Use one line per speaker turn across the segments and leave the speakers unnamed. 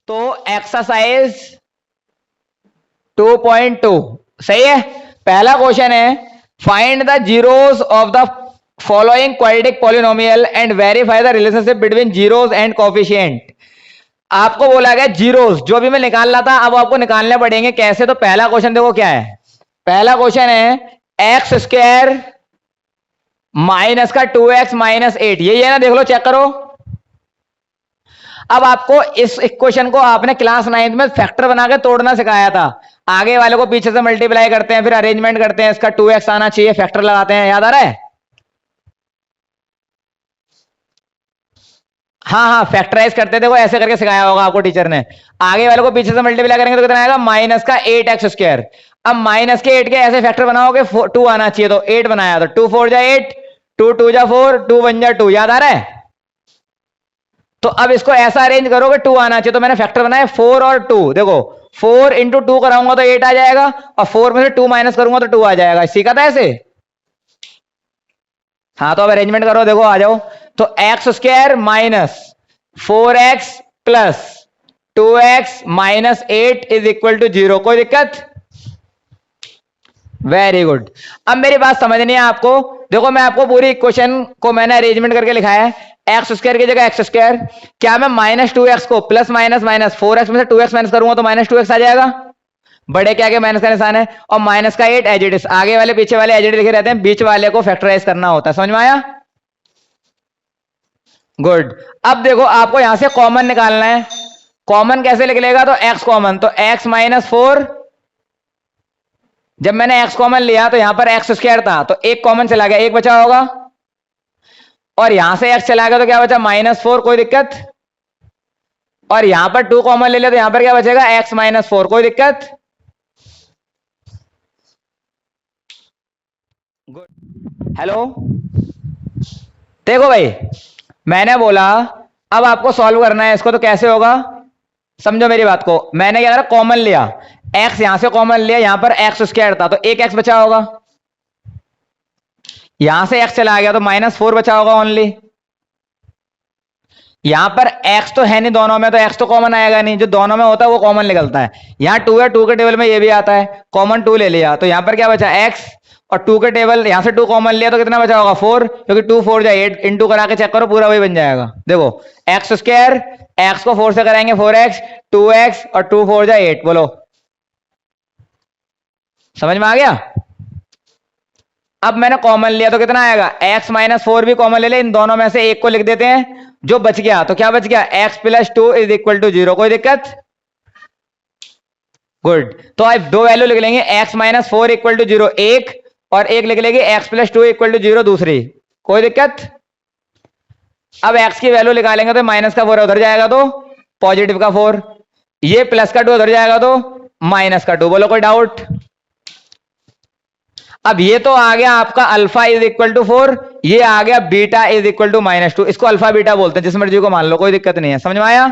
तो एक्सरसाइज 2.2 सही है। पहला क्वेश्चन है find the zeros of the following quadratic polynomial and verify the relationship between zeros and coefficient. आपको बोला गया जीरोस जो भी मैं निकाल रहा था अब आपको निकालने पड़ेंगे कैसे। तो पहला क्वेश्चन देखो क्या है। पहला क्वेश्चन है एक्स स्क्वायर माइनस का 2x माइनस 8 यही है ना, देख लो चेक करो। अब आपको इस इक्वेशन को आपने क्लास 9 में फैक्टर बना के तोड़ना सिखाया था। आगे वाले को पीछे से मल्टीप्लाई करते हैं फिर अरेंजमेंट करते हैं, इसका 2x आना चाहिए, फैक्टर लगाते हैं, याद आ रहा है। हाँ हाँ फैक्टराइज करते थे वो ऐसे करके सिखाया होगा आपको टीचर ने। आगे वाले को पीछे से मल्टीप्लाई करेंगे तो कितना आएगा माइनस का 8x स्क्वायर। अब माइनस के 8 के ऐसे फैक्टर बनाओगे 2 आना चाहिए, तो 8 बनाया तो 2 4 जा 8, 2 2 जा 4, 2 1 जा 2, याद आ रहा है। तो अब इसको ऐसा अरेंज करोगे 2 आना चाहिए, तो मैंने फैक्टर बनाया 4 और 2। देखो 4 इंटू 2 कराऊंगा तो 8 आ जाएगा और 4 में से 2 माइनस करूंगा तो 2 आ जाएगा। सीखा था ऐसे। हाँ तो अब अरेंजमेंट करो, देखो आ जाओ। तो x square minus 4x plus 2x minus 8 is equal to 0। कोई दिक्कत। Very good. अब मेरी बात समझनी है आपको। देखो मैं आपको पूरी इक्वेशन को मैंने अरेंजमेंट करके लिखा है। एक्स स्क्वायर की जगह एक्स स्क्वायर, क्या मैं माइनस 2x को प्लस माइनस माइनस 4x में से 2x माइनस करूंगा तो माइनस 2x आ जाएगा। बड़े के आगे माइनस का निशान है और माइनस का 8 एज इट इज, आगे वाले पीछे वाले एज इट इज लिखे रहते हैं, बीच वाले को फैक्टराइज करना होता है। समझ में आया। गुड। अब देखो आपको यहां से कॉमन निकालना है। कॉमन कैसे निकलेगा, तो x कॉमन, तो x माइनस 4। जब मैंने x कॉमन लिया तो यहां पर एक्स स्क्वायर था तो एक कॉमन चला गया, एक बचा होगा। और यहां से x चला गया तो क्या बचा -4। कोई दिक्कत। और यहां पर 2 कॉमन ले लिया तो यहां पर क्या बचेगा x माइनस 4। कोई दिक्कत। गुड। हेलो देखो भाई, मैंने बोला अब आपको सॉल्व करना है इसको, तो कैसे होगा समझो मेरी बात को। मैंने क्या करा कॉमन लिया, x यहां से कॉमन लिया, यहां पर एक्स स्क्वायर था तो एक x बचा होगा। यहां से x चला गया तो -4 बचा होगा ओनली। यहां पर x तो है नहीं दोनों में, तो x तो कॉमन आएगा नहीं, जो दोनों में होता है वो कॉमन निकलता है। यहां 2 है, 2 के टेबल में ये भी आता है, कॉमन 2 ले लिया तो यहां पर क्या बचा x, और 2 के टेबल यहां से 2 कॉमन लिया तो कितना बचा होगा 4, क्योंकि 2 4 जा 8, इंटू करा के चेक करो पूरा वही बन जाएगा। देखो एक्स स्क्वायर, x को 4 से कराएंगे 4x, 2x और 2 4 जा 8। बोलो समझ में आ गया। अब मैंने कॉमन लिया तो कितना आएगा x माइनस 4 भी कॉमन ले ले, इन दोनों में से एक को लिख देते हैं, जो बच गया तो क्या बच गया x plus 2 is equal to 0। कोई दिक्कत। गुड। तो अब दो वैल्यू लिख लेंगे, x माइनस 4 इक्वल टू 0 एक, और एक लिख लेंगे x प्लस 2 इक्वल टू 0 दूसरी। कोई दिक्कत। अब x की वैल्यू निकालेंगे तो माइनस का 4 उधर जाएगा तो पॉजिटिव का 4, ये प्लस का 2 उधर जाएगा तो माइनस का 2। बोलो कोई डाउट। अब ये तो आ गया आपका अल्फा इज इक्वल टू 4, ये आ गया बीटा इज इक्वल टू -2। इसको अल्फा बीटा बोलते हैं, जिस मर्जी को मान लो, कोई दिक्कत नहीं है। समझ में आया।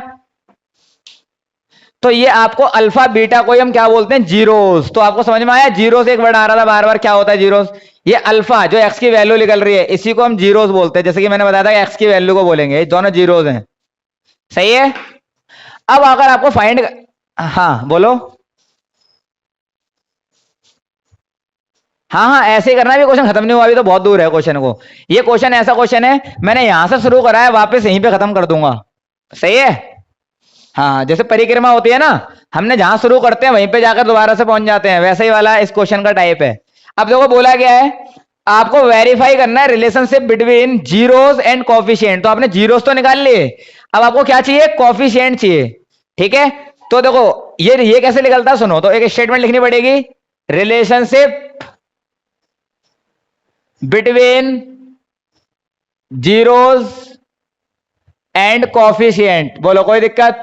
तो ये आपको अल्फा बीटा को हम क्या बोलते हैं जीरोस। तो आपको समझ में आया, जीरो से एक वर्ड आ रहा था बार बार, क्या होता है जीरोस। ये अल्फा जो एक्स की वैल्यू निकल रही है इसी को हम जीरोस बोलते हैं, जैसे कि मैंने बताया था एक्स की वैल्यू को बोलेंगे, दोनों जीरोस हैं। सही है। अब अगर आपको फाइंड, हाँ बोलो। हाँ हाँ ऐसे ही करना, भी क्वेश्चन खत्म नहीं हुआ, अभी तो बहुत दूर है क्वेश्चन को। ये क्वेश्चन ऐसा क्वेश्चन है मैंने यहां से शुरू करा है, वापस यहीं पे खत्म कर दूंगा। सही है। हाँ जैसे परिक्रमा होती है ना, हमने जहां शुरू करते हैं वहीं पे जाकर दोबारा से पहुंच जाते हैं, वैसे ही वाला इस क्वेश्चन का टाइप है। अब देखो बोला गया है आपको वेरीफाई करना है relationship between zeros and coefficient. तो आपने जीरोस तो निकाल लिए, अब आपको क्या चाहिए कोफिशिएंट चाहिए। ठीक है। तो देखो ये कैसे निकलता है सुनो, तो एक स्टेटमेंट लिखनी पड़ेगी, relationship between zeros and coefficient. बोलो कोई दिक्कत।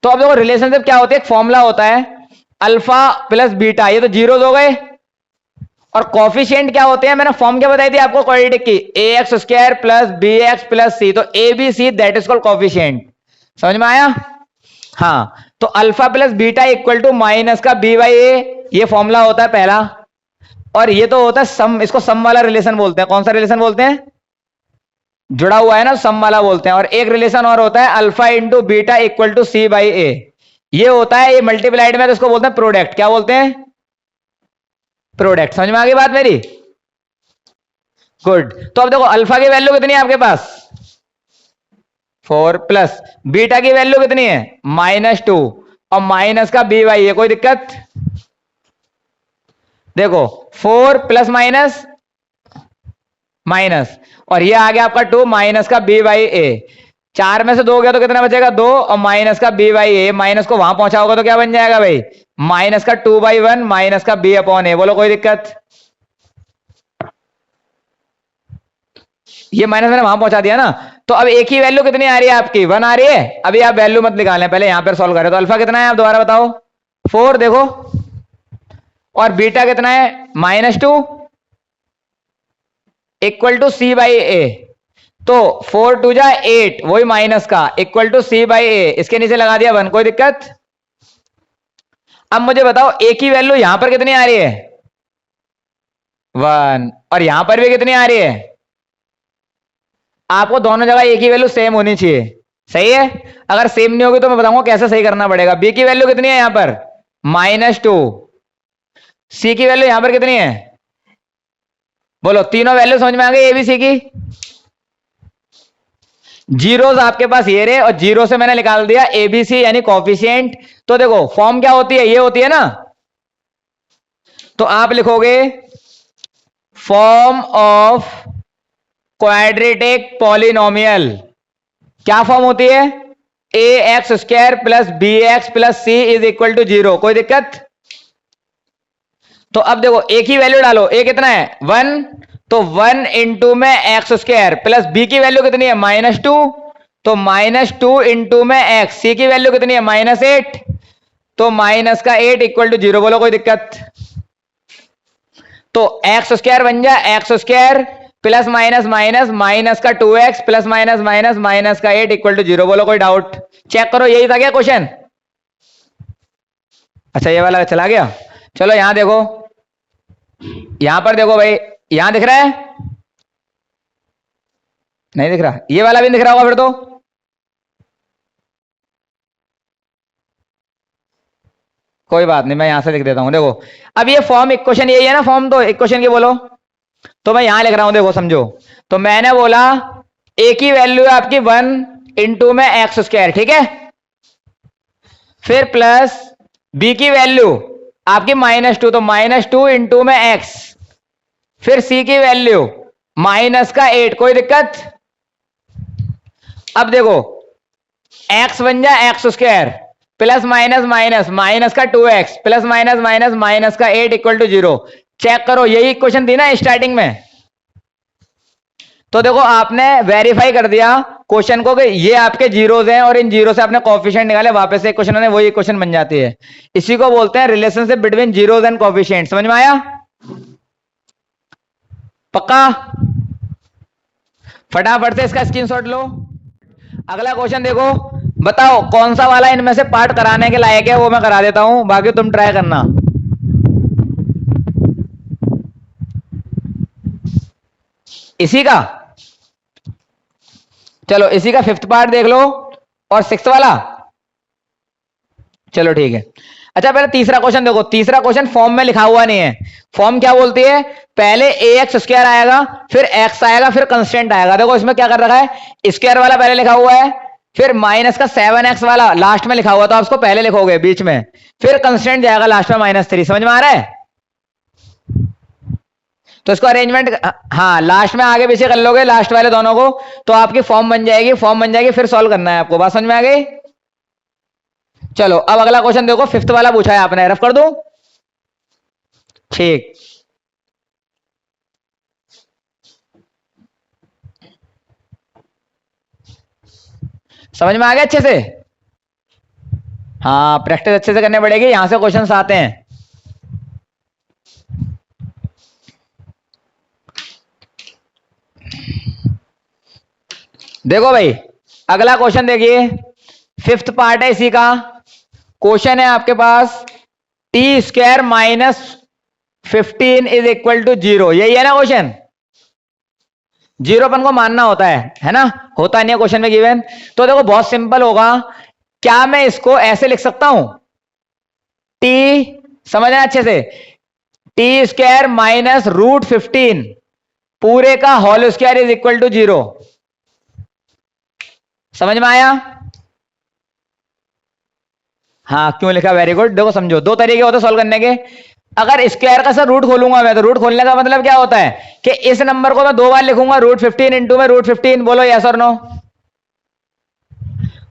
तो अब देखो रिलेशनशिप क्या होती है, एक फॉर्मूला होता है अल्फा प्लस बीटा, ये तो जीरोस हो गए। और कोफिशिएंट क्या होते हैं, मैंने फॉर्म क्या बताई थी आपको क्वाड्रेटिक की, a x square plus B x plus c, तो a b c that is called coefficient. समझ में आया। हाँ तो alpha plus beta equal to minus का बी बाई ए, ये फॉर्मूला होता है पहला। और ये तो होता है सम, इसको सम वाला रिलेशन बोलते हैं। कौन सा रिलेशन बोलते हैं, जुड़ा हुआ है ना, सम वाला बोलते हैं। और एक रिलेशन और होता है alpha into beta equal to C by a, ये होता है, ये मल्टीप्लाइड में तो इसको बोलते हैं प्रोडक्ट। क्या बोलते हैं? प्रोडक्ट। समझ में आ गई बात मेरी? गुड। तो अब देखो अल्फा की वैल्यू कितनी है आपके पास? 4 प्लस बीटा की वैल्यू कितनी है? -2 और माइनस का बी वाई है। कोई दिक्कत? देखो 4 प्लस माइनस माइनस और ये आ गया आपका 2 माइनस का बी बाई ए। 4 में से 2 गया तो कितना बचेगा? 2 और माइनस का बी बाई ए, माइनस को वहां पहुंचा होगा तो क्या बन जाएगा भाई? माइनस का 2/1 माइनस का बी अपॉन ए। बोलो कोई दिक्कत? ये माइनस मैंने वहां पहुंचा दिया ना। तो अब एक ही वैल्यू कितनी आ रही है आपकी? 1 आ रही है। अभी आप वैल्यू मत निकालें, पहले यहां पर सॉल्व करें। तो अल्फा कितना है आप दोबारा बताओ? 4 देखो, और बीटा कितना है? -2 इक्वल टू सी बाई ए। तो 4 2 जा 8, वही माइनस का इक्वल टू सी बाई ए, इसके नीचे लगा दिया 1। कोई दिक्कत? अब मुझे बताओ ए की वैल्यू यहां पर कितनी आ रही है? 1। और यहां पर भी कितनी आ रही है? आपको दोनों जगह ए की वैल्यू सेम होनी चाहिए। सही है? अगर सेम नहीं होगी तो मैं बताऊंगा कैसे सही करना पड़ेगा। बी की वैल्यू कितनी है यहां पर? -2। सी की वैल्यू यहां पर कितनी है? बोलो, तीनों वैल्यू समझ में आ गई एबीसी की? जीरोस आपके पास ये रहे और जीरो से मैंने निकाल दिया एबीसी यानी कोफिशिएंट। तो देखो फॉर्म क्या होती है? ये होती है ना। तो आप लिखोगे फॉर्म ऑफ क्वाड्रेटिक पॉलिनोमियल। क्या फॉर्म होती है? A x square plus B x plus C is equal to 0। कोई दिक्कत? तो अब देखो एक ही वैल्यू डालो। ए कितना है? 1। तो 1 इंटू में एक्स स्क्वायर प्लस बी की वैल्यू कितनी है? -2। तो -2 इंटू में एक्स। सी की वैल्यू कितनी है? -8। तो माइनस का 8 इक्वल टू 0। बोलो कोई दिक्कत? तो एक्स स्क्वायर बन जाए x square plus minus minus minus का 2x plus minus minus minus का 8 इक्वल टू 0। बोलो कोई डाउट? चेक करो, यही था क्या क्वेश्चन? अच्छा ये वाला चला गया। चलो यहां देखो, यहां पर देखो भाई, यहां दिख रहा है? नहीं दिख रहा? ये वाला भी दिख रहा होगा फिर तो। कोई बात नहीं, मैं यहां से लिख देता हूं। देखो अब ये फॉर्म इक्वेशन यही है ना, फॉर्म तो इक्वेशन की बोलो। तो मैं यहां लिख रहा हूं, देखो समझो। तो मैंने बोला ए की वैल्यू है आपकी 1 इंटू में एक्स स्क्वायर, ठीक है? फिर प्लस बी की वैल्यू आपकी -2, तो -2 इंटू में एक्स। फिर सी की वैल्यू माइनस का 8। कोई दिक्कत? अब देखो एक्स बन जाए x square plus minus minus minus का 2x plus minus minus minus का 8 इक्वल टू 0। चेक करो, यही क्वेश्चन थी ना स्टार्टिंग में। तो देखो आपने वेरीफाई कर दिया क्वेश्चन को कि ये आपके जीरोस हैं और इन जीरो से आपने कोफिशिएंट निकाले, वापस से क्वेश्चन है, वही क्वेश्चन बन जाती है। इसी को बोलते हैं relationship between zeros and coefficient. समझ में आया? पक्का? फटाफट से इसका स्क्रीनशॉट लो। अगला क्वेश्चन देखो, बताओ कौन सा वाला इनमें से पार्ट कराने के लायक है? वो मैं करा देता हूं, बाकी तुम ट्राई करना। इसी का? चलो इसी का 5th पार्ट देख लो और 6th वाला। चलो ठीक है। अच्छा पहले तीसरा क्वेश्चन देखो। तीसरा क्वेश्चन फॉर्म में लिखा हुआ नहीं है। फॉर्म क्या बोलती है? पहले ए एक्स स्क्वायर आएगा, फिर एक्स आएगा, फिर कंस्टेंट आएगा। देखो इसमें क्या कर रखा है, स्क्वायर वाला पहले लिखा हुआ है, फिर माइनस का 7x वाला लास्ट में लिखा हुआ, तो आप उसको पहले लिखोगे बीच में, फिर कंस्टेंट जाएगा लास्ट में -3। समझ में आ रहा है? तो इसको अरेंजमेंट, हाँ लास्ट में आगे पीछे कर लोगे लास्ट वाले दोनों को, तो आपकी फॉर्म बन जाएगी। फॉर्म बन जाएगी, फिर सॉल्व करना है आपको। बात समझ में आ गई? चलो अब अगला क्वेश्चन देखो, 5th वाला पूछा है आपने, रफ कर दूं? ठीक। समझ में आ गया अच्छे से? हाँ प्रैक्टिस अच्छे से करनी पड़ेगी, यहां से क्वेश्चंस आते हैं। देखो भाई अगला क्वेश्चन देखिए, 5th पार्ट है इसी का। क्वेश्चन है आपके पास t square -15 is equal to 0। यही है ना क्वेश्चन? जीरोपन को मानना होता है ना, होता नहीं है क्वेश्चन में गिवन। तो देखो बहुत सिंपल होगा, क्या मैं इसको ऐसे लिख सकता हूं, टी, समझना अच्छे से, टी स्क्वायर माइनस रूट 15 पूरे का whole square is equal to 0। समझ में आया? हाँ क्यों लिखा, वेरी गुड। देखो समझो, दो तरीके होते सॉल्व करने के। अगर स्क्वायर का सर रूट खोलूंगा मैं, तो रूट खोलने का मतलब क्या होता है कि इस नंबर को मैं दो बार लिखूंगा, रूट 15 इंटू में रूट 15। बोलो यस और नो।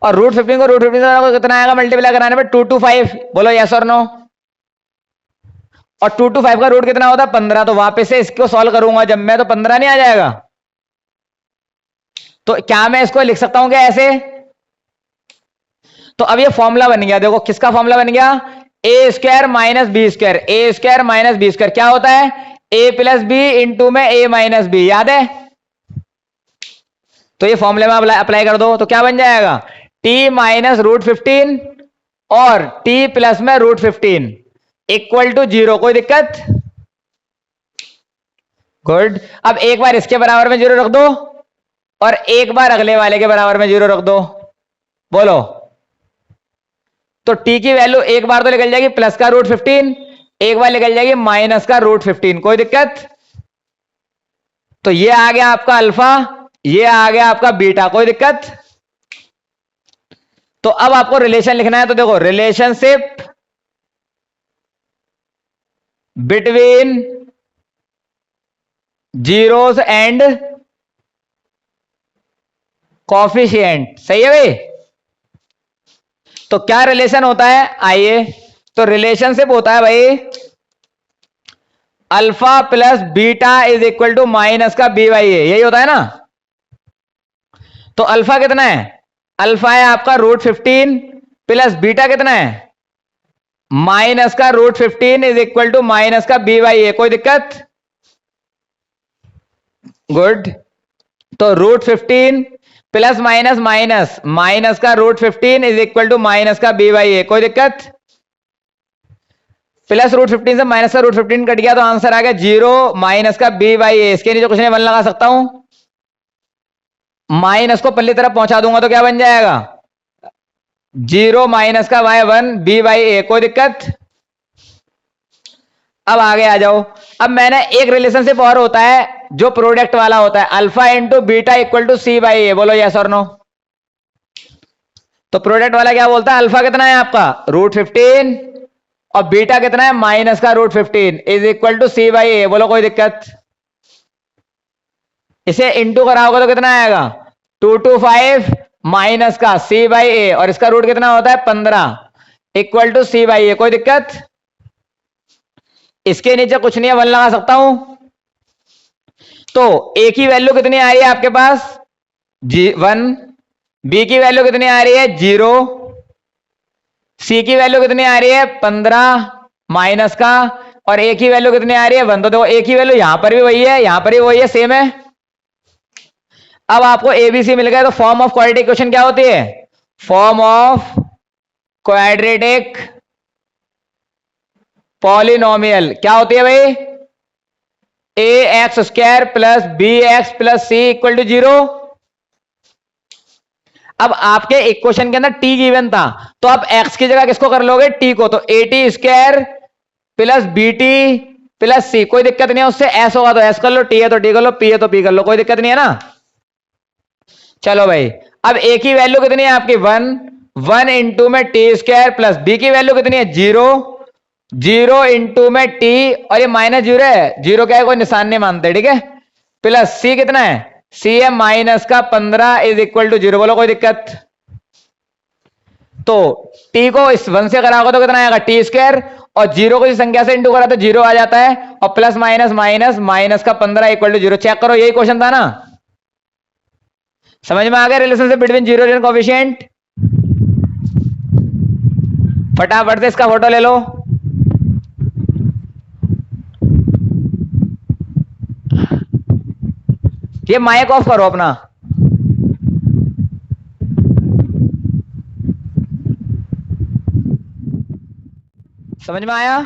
और रूट 15 को रूट 15 को कितना आएगा मल्टीप्लाई कराने पर, 2 to 5। बोलो यस और नो। और 2 to 5 का रूट कितना होता है, 15। तो वापस से इसको सॉल्व करूंगा जब मैं, तो 15 नहीं आ जाएगा? तो क्या मैं इसको लिख सकता हूं क्या ऐसे? तो अब ये फॉर्मूला बन गया। देखो किसका फॉर्मूला बन गया, ए स्क्वायर माइनस बी स्क्वायर। ए स्क्वायर माइनस बी स्क्वायर क्या होता है, ए प्लस बी इंटू में ए माइनस बी, याद है? तो ये फॉर्मूले में अप्लाई कर दो, तो क्या बन जाएगा, टी माइनस रूट 15 और टी प्लस में रूट 15 इक्वल टू 0। कोई दिक्कत? गुड। अब एक बार इसके बराबर में 0 रख दो और एक बार अगले वाले के बराबर में 0 रख दो। बोलो, तो टी की वैल्यू एक बार तो निकल जाएगी प्लस का रूट 15, एक बार निकल जाएगी माइनस का रूट 15। कोई दिक्कत? तो ये आ गया आपका अल्फा, ये आ गया आपका बीटा। कोई दिक्कत? तो अब आपको रिलेशन लिखना है, तो देखो relationship between zeros and coefficient. सही है भाई? तो क्या रिलेशन होता है, आइए, तो रिलेशनशिप होता है भाई alpha plus beta is equal to minus का बी बाई ए, यही होता है ना। तो अल्फा कितना है, अल्फा है आपका रूट 15 प्लस बीटा कितना है, माइनस का root 15 is equal to minus का बी बाई ए। कोई दिक्कत? गुड। तो root 15 plus minus minus minus का root 15 is equal to minus का बी बाई ए। कोई दिक्कत? प्लस रूट 15 से माइनस का रूट 15 कट गया, तो आंसर आ गया 0 माइनस का बी बाई ए। इसके नीचे कुछ नहीं, 1 लगा सकता हूं, माइनस को पल्ली तरफ पहुंचा दूंगा तो क्या बन जाएगा, 0 माइनस का वाई 1 बी बाई ए। कोई दिक्कत? अब आगे आ जाओ। अब मैंने एक रिलेशनशिप और होता है जो प्रोडक्ट वाला होता है, alpha into beta equal to C by A. बोलो यस और नो। तो प्रोडक्ट वाला क्या बोलता है, अल्फा कितना है आपका रूट 15 और बीटा कितना है माइनस का root 15 is equal to C by A. बोलो कोई दिक्कत? इसे इंटू कराओगे तो कितना आएगा, 2 to 5 माइनस का सी बाई ए, और इसका रूट कितना होता है 15 equal to C by A. कोई दिक्कत? इसके नीचे कुछ नहीं है, 1 लगा सकता हूं। तो ए की वैल्यू कितनी आ रही है आपके पास, 1, बी की वैल्यू कितनी आ रही है 0, सी की वैल्यू कितनी आ रही है 15 माइनस का, और ए की वैल्यू कितनी आ रही है 1। तो देखो ए की वैल्यू यहां पर भी वही है, यहां पर भी वही है, सेम है। अब आपको एबीसी मिल गया, तो फॉर्म ऑफ क्वाड्रेटिक इक्वेशन क्या होती है, फॉर्म ऑफ क्वाड्रेटिक पॉलिनोमियल क्या होती है भाई, A x square plus B x plus C equal to 0। अब आपके इक्वेशन के अंदर टी गिवन था, तो आप एक्स की जगह किसको कर लोगे, टी को। तो A T square plus B T plus C, कोई दिक्कत नहीं है उससे। एस होगा तो एस कर लो, टी है तो टी कर लो, पी है तो पी कर लो, कोई दिक्कत नहीं है ना। चलो भाई, अब ए की वैल्यू कितनी है आपकी 1 इंटू में टी स्क्वायर प्लस बी की वैल्यू कितनी है 0 इंटू में टी, और ये माइनस 0 है, 0 क्या है कोई निशान नहीं मानते, ठीक है, प्लस सी कितना है, सी है माइनस का 15 इज इक्वल टू 0। बोलो कोई दिक्कत? तो टी को इस 1 से कराओगे तो कितना आएगा टी स्क्वायर, और 0 को इस संख्या से इंटू करा तो 0 आ जाता है, और प्लस माइनस माइनस माइनस का 15 इक्वल टू 0। चेक करो, यही क्वेश्चन था ना। समझ में आ गया relationship between zero and coefficient? फटाफट से इसका फोटो ले लो। ये माइक ऑफ करो अपना। समझ में आया?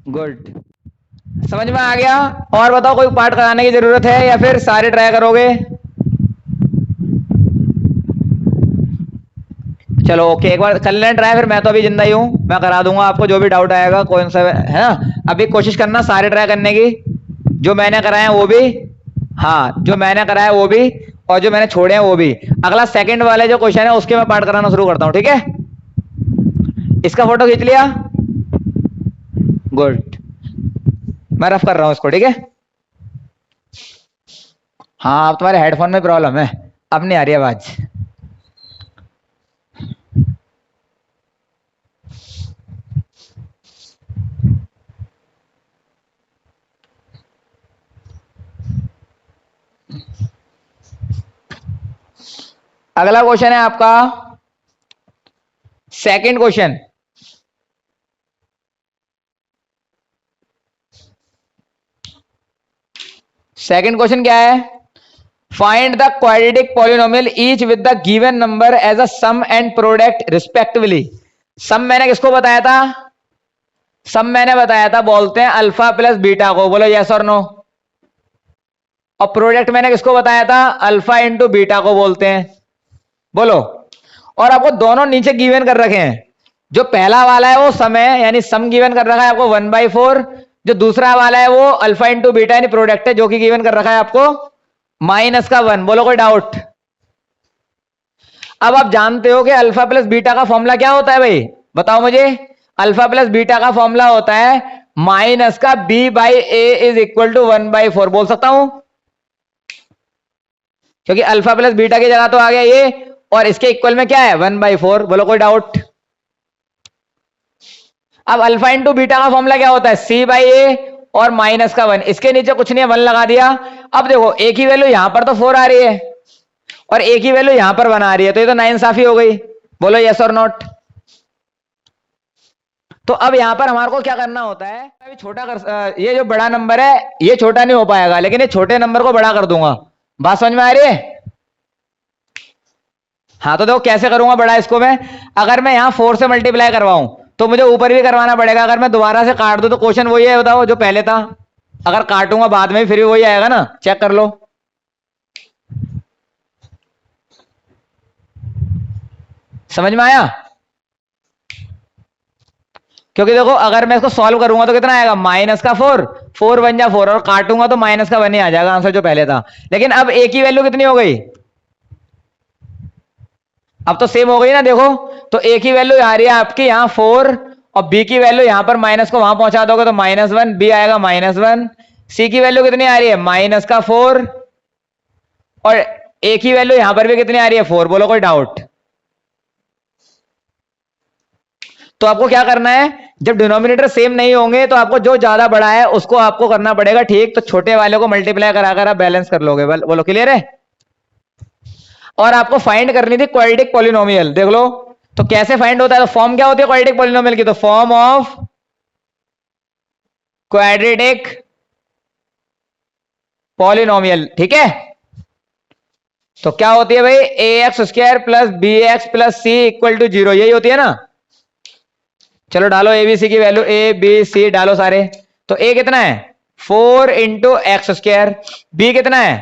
गुड। समझ में आ गया? और बताओ कोई पार्ट कराने की जरूरत है या फिर सारे ट्राई करोगे? चलो ओके, एक बार कर लें ट्राई, फिर मैं तो अभी जिंदा ही हूं, मैं करा दूंगा आपको जो भी डाउट आएगा, कौन सा है ना। अभी कोशिश करना सारे ट्राई करने की, जो मैंने कराए हैं वो भी, हाँ जो मैंने कराया है वो भी, और जो मैंने छोड़े हैं वो भी। अगला सेकंड वाले जो क्वेश्चन है उसके मैं पार्ट कराना शुरू करता हूं, ठीक है? इसका फोटो खींच लिया, गुड। मैं रफ कर रहा हूं इसको, ठीक है? हाँ अब तुम्हारे हेडफोन में प्रॉब्लम है, अब नहीं आ रही आवाज। अगला क्वेश्चन है आपका सेकंड क्वेश्चन। सेकंड क्वेश्चन क्या है? Find the quadratic polynomial each with the given number as a sum and product respectively. Sum मैंने किसको बताया था? सम मैंने बताया था बोलते हैं अल्फा प्लस बीटा को, बोलो यस और नो। और प्रोडक्ट मैंने किसको बताया था? अल्फा इंटू बीटा को बोलते हैं, बोलो। और आपको दोनों नीचे गिवन कर रखे हैं, जो पहला वाला है वो सम है, यानी सम गिवन कर रखा है आपको 1/4। जो दूसरा वाला है वो अल्फा इंटू बीटा यानी प्रोडक्ट है, जो कि गिवन कर रखा है आपको -1। बोलो कोई डाउट? अब आप जानते हो कि अल्फा प्लस बीटा का फॉर्मूला क्या होता है भाई, बताओ मुझे। अल्फा प्लस बीटा का फॉर्मूला होता है माइनस का b/a इज इक्वल टू 1/4। बोल सकता हूं, क्योंकि अल्फा प्लस बीटा की जगह तो आ गया ये, और इसके इक्वल में क्या है 1/4। बोलो कोई डाउट? अब अल्फा इंटू बीटा का फॉर्मूला क्या होता है? c/a और -1। इसके नीचे कुछ नहीं है, 1 लगा दिया। अब देखो एक ही वैल्यू यहां पर तो 4 आ रही है और एक ही वैल्यू यहां पर 1 आ रही है, तो ये तो नाइंसाफी हो गई। बोलो यस और नॉट? तो अब यहां पर हमारे को क्या करना होता है, अभी छोटा कर, ये जो बड़ा नंबर है ये छोटा नहीं हो पाएगा, लेकिन ये छोटे नंबर को बड़ा कर दूंगा। बात समझ में आ रही है? हाँ तो देखो कैसे करूंगा बड़ा इसको मैं। अगर मैं यहां 4 से मल्टीप्लाई करवाऊं तो मुझे ऊपर भी करवाना पड़ेगा। अगर मैं दोबारा से काट दूं तो क्वेश्चन वही है, बताओ जो पहले था। अगर काटूंगा बाद में फिर भी वही आएगा ना, चेक कर लो। समझ में आया? क्योंकि देखो अगर मैं इसको सॉल्व करूंगा तो कितना आएगा -4, 4 बन जा 4, और काटूंगा तो -1 ही आ जाएगा आंसर जो पहले था। लेकिन अब एक ही वैल्यू कितनी हो गई, अब तो सेम हो गई ना। देखो तो एक ही वैल्यू आ रही है आपकी यहाँ 4, और बी की वैल्यू यहां पर माइनस को वहां पहुंचा दोगे तो -1, बी आएगा -1। सी की वैल्यू कितनी आ रही है -4, और एक ही वैल्यू यहां पर भी कितनी आ रही है 4। बोलो कोई डाउट? तो आपको क्या करना है, जब डिनोमिनेटर सेम नहीं होंगे तो आपको जो ज्यादा बड़ा है उसको आपको करना पड़ेगा, ठीक? तो छोटे वाले को मल्टीप्लाई कराकर आप बैलेंस कर लोगे। बोलो क्लियर है? और आपको फाइंड करनी थी क्वाड्रेटिक पॉलिनोमियल, देख लो। तो कैसे फाइंड होता है, तो फॉर्म क्या होती है क्वाड्रेटिक पॉलिनोमियल की? तो फॉर्म ऑफ क्वाड्रेटिक पॉलिनोमियल, ठीक है? तो क्या होती है भाई, ax² plus bx plus C equal to 0, यही होती है ना। चलो डालो एबीसी की वैल्यू, ए बी सी डालो सारे। तो a कितना है 4 इंटू x², बी कितना है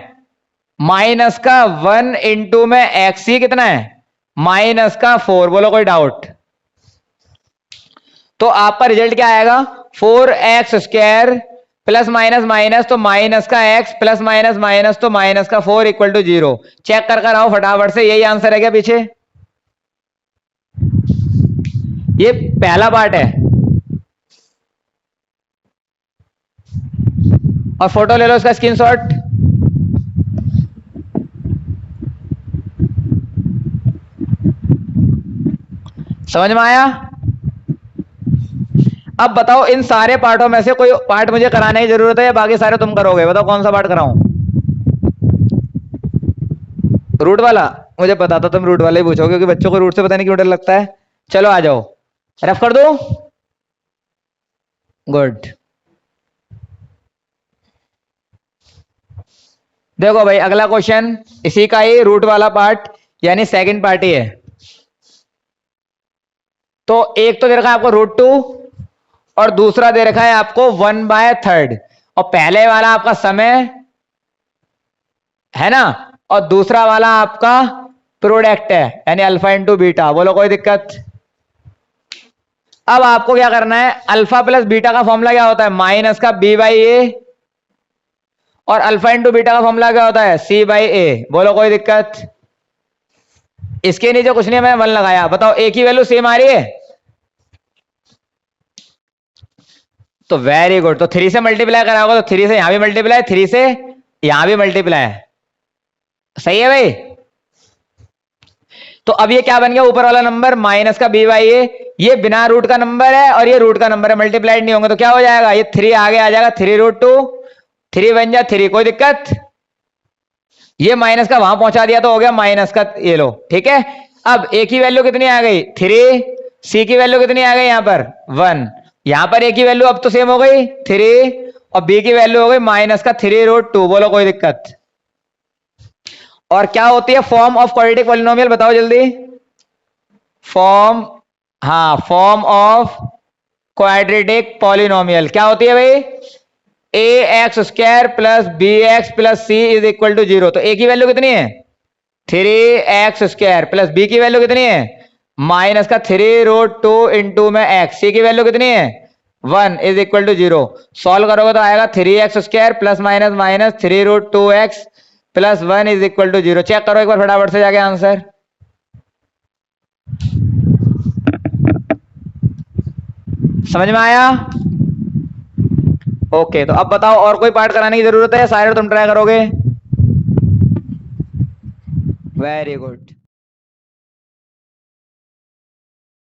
-1 इंटू में x, सी कितना है -4। बोलो कोई डाउट? तो आपका रिजल्ट क्या आएगा, 4x² प्लस माइनस माइनस तो -x प्लस माइनस माइनस तो -4 इक्वल टू 0। चेक कर आओ फटाफट से, यही आंसर है क्या पीछे? ये पहला पार्ट है, और फोटो ले लो इसका स्क्रीनशॉट। समझ में आया? अब बताओ इन सारे पार्टों में से कोई पार्ट मुझे कराने की जरूरत है या बाकी सारे तुम करोगे? बताओ कौन सा पार्ट कराऊं? रूट वाला? मुझे पता था तुम रूट वाला ही पूछोगे, क्योंकि बच्चों को रूट से पता नहीं क्यों डर लगता है। चलो आ जाओ, रफ कर दो। गुड। देखो भाई अगला क्वेश्चन इसी का ही रूट वाला पार्ट, यानी सेकंड पार्ट ही है। तो एक तो दे रखा है आपको √2 और दूसरा दे रखा है आपको 1/3। और पहले वाला आपका समय है ना, और दूसरा वाला आपका प्रोडक्ट है, यानी अल्फा इंटू बीटा। बोलो कोई दिक्कत? अब आपको क्या करना है, अल्फा प्लस बीटा का फॉर्मूला क्या होता है, माइनस का बी बाई ए, और अल्फा इंटू बीटा का फॉर्मूला क्या होता है, सी बाई ए। बोलो कोई दिक्कत? इसके नीचे कुछ नहीं, मैंने वन लगाया। बताओ ए की वैल्यू सेम आ रही है, तो वेरी गुड। तो 3 से मल्टीप्लाई करा होगा, तो 3 से यहां भी मल्टीप्लाई, 3 से यहां भी मल्टीप्लाई। सही है भाई? तो अब ये क्या बन गया, ऊपर वाला नंबर माइनस का बी बाई ए, ये बिना रूट का नंबर है और ये रूट का नंबर है, मल्टीप्लाइड नहीं होंगे तो क्या हो जाएगा, ये 3 आगे आ जाएगा, 3√2, 3 बन जा 3। कोई दिक्कत? ये माइनस का वहां पहुंचा दिया तो हो गया माइनस का, ये लो ठीक है। अब ए की वैल्यू कितनी आ गई, 3, सी की वैल्यू कितनी आ गई यहां पर 1, यहां पर ए की वैल्यू अब तो सेम हो गई 3, और बी की वैल्यू हो गई माइनस का 3√2। बोलो कोई दिक्कत? और क्या होती है फॉर्म ऑफ क्वाड्रेटिक पॉलिनोमियल, बताओ जल्दी। फॉर्म, हाँ फॉर्म ऑफ क्वाड्रेटिक पॉलिनोमियल क्या होती है भाई, A x square plus B x plus C is equal to 0। तो ए की वैल्यू कितनी है 3x स्क्वायर, प्लस बी की वैल्यू कितनी है माइनस का 3√2 इंटू में एक्स, सी की वैल्यू कितनी है 1 इज इक्वल टू 0। सॉल्व करोगे तो आएगा 3x square plus minus minus 3√2x plus 1 is equal to 0। Check करो एक बार फटाफट से जाके आंसर। समझ में आया? ओके, तो अब बताओ और कोई पार्ट कराने की जरूरत है या सारे तुम ट्राई करोगे? Very good.